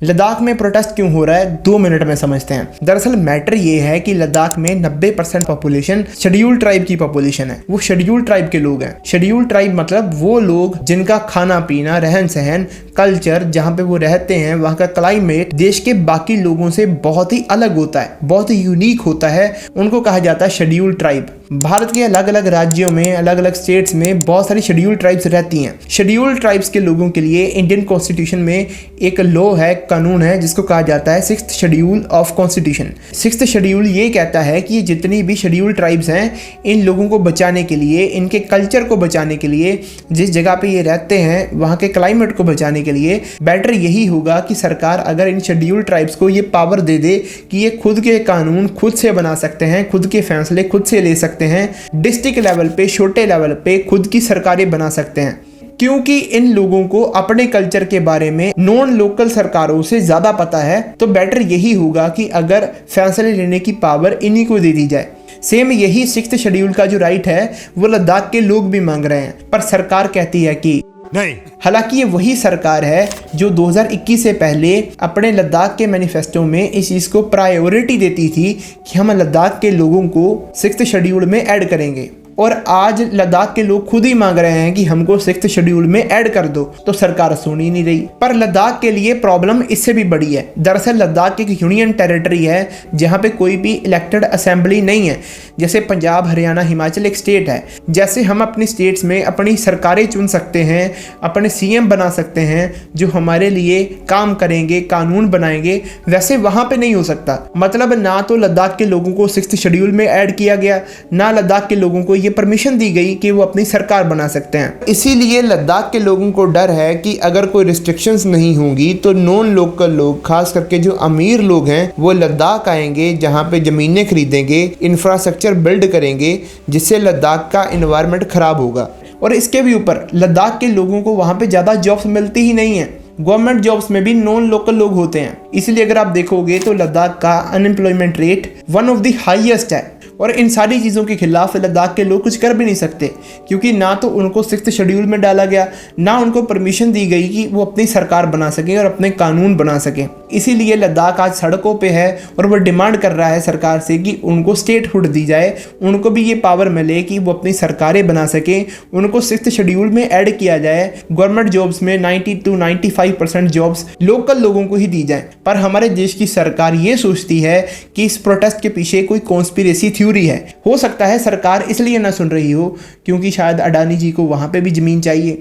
लद्दाख में प्रोटेस्ट क्यों हो रहा है 2 मिनट में समझते हैं। दरअसल मैटर ये है कि लद्दाख में 90% पॉपुलेशन शेड्यूल ट्राइब की पॉपुलेशन है। वो शेड्यूल ट्राइब के लोग हैं। शेड्यूल ट्राइब मतलब वो लोग जिनका खाना पीना, रहन सहन, कल्चर, जहाँ पे वो रहते हैं, वहाँ का क्लाइमेट देश के बाकी लोगों से बहुत ही अलग होता है, बहुत ही यूनिक होता है। उनको कहा जाता है शेड्यूल ट्राइब। भारत के अलग अलग राज्यों में, अलग अलग स्टेट्स में बहुत सारी शेड्यूल ट्राइब्स रहती हैं। शेड्यूल ट्राइब्स के लोगों के लिए इंडियन कॉन्स्टिट्यूशन में एक लॉ है, कानून है, जिसको कहा जाता है 6th schedule of constitution. 6th schedule ये कहता है कि जितनी भी शेड्यूल ट्राइब्स हैं, इन लोगों को बचाने के लिए, इनके कल्चर को बचाने के लिए, जिस जगह पे ये रहते हैं वहाँ के क्लाइमेट को बचाने के लिए बेटर यही होगा कि सरकार अगर इन शेड्यूल ट्राइब्स को ये पावर दे दे कि ये खुद के कानून खुद से बना सकते हैं, खुद के फैसले खुद से ले सकते हैं, डिस्ट्रिक्ट लेवल पे, छोटे लेवल पे खुद की सरकारें बना सकते हैं। क्योंकि इन लोगों को अपने कल्चर के बारे में नॉन लोकल सरकारों से ज्यादा पता है, तो बेटर यही होगा कि अगर फैसले लेने की पावर इन्हीं को दे दी जाए। सेम यही 6th शेड्यूल का जो राइट है वो लद्दाख के लोग भी मांग रहे हैं, पर सरकार कहती है कि नहीं। हालांकि ये वही सरकार है जो 2021 से पहले अपने लद्दाख के मैनिफेस्टो में इस चीज़ को प्रायोरिटी देती थी कि हम लद्दाख के लोगों को 6th शेड्यूल में ऐड करेंगे। और आज लद्दाख के लोग खुद ही मांग रहे हैं कि हमको 6th शेड्यूल में ऐड कर दो, तो सरकार सुन ही नहीं रही। पर लद्दाख के लिए प्रॉब्लम इससे भी बड़ी है। दरअसल लद्दाख एक यूनियन टेरिटरी है जहाँ पे कोई भी इलेक्टेड असेंबली नहीं है। जैसे पंजाब, हरियाणा, हिमाचल एक स्टेट है। जैसे हम अपनी स्टेट्स में अपनी सरकारें चुन सकते हैं, अपने सीएम बना सकते हैं जो हमारे लिए काम करेंगे, कानून बनाएंगे, वैसे वहाँ पे नहीं हो सकता। मतलब ना तो लद्दाख के लोगों को 6th शेड्यूल में ऐड किया गया, ना लद्दाख के लोगों को परमिशन दी गई कि वो अपनी सरकार बना सकते हैं। इसीलिए लद्दाख के लोगों को डर है कि अगर कोई रिस्ट्रिक्शंस नहीं होंगी तो नॉन लोकल लोग, खास करके जो अमीर लोग हैं, वो लद्दाख आएंगे, जहां पे जमीनें खरीदेंगे, इंफ्रास्ट्रक्चर बिल्ड करेंगे, जिससे लद्दाख का एनवायरनमेंट खराब होगा। और इसके भी ऊपर लद्दाख के लोगों को वहां पे ज़्यादा जॉब्स मिलती ही नहीं है। गवर्नमेंट जॉब्स में भी नॉन लोकल लोग होते हैं। इसलिए अगर आप देखोगे तो लद्दाख का unemployment rate one of the highest है। और इन सारी चीज़ों के खिलाफ लद्दाख के लोग कुछ कर भी नहीं सकते, क्योंकि ना तो उनको 6th शेड्यूल में डाला गया, ना उनको परमिशन दी गई कि वो अपनी सरकार बना सकें और अपने कानून बना सकें। इसीलिए लद्दाख आज सड़कों पे है और वो डिमांड कर रहा है सरकार से कि उनको स्टेटहुड दी जाए, उनको भी ये पावर मिले कि वो अपनी सरकारें बना सकें, उनको 6th शेड्यूल में ऐड किया जाए। गवर्नमेंट जॉब्स में 90 to 95% जॉब्स लोकल लोगों को ही दी जाए। पर हमारे देश की सरकार ये सोचती है कि इस प्रोटेस्ट के पीछे कोई कॉन्स्पिरेसी थ्योरी है। हो सकता है सरकार इसलिए ना सुन रही हो क्योंकि शायद अडानी जी को वहां पे भी जमीन चाहिए।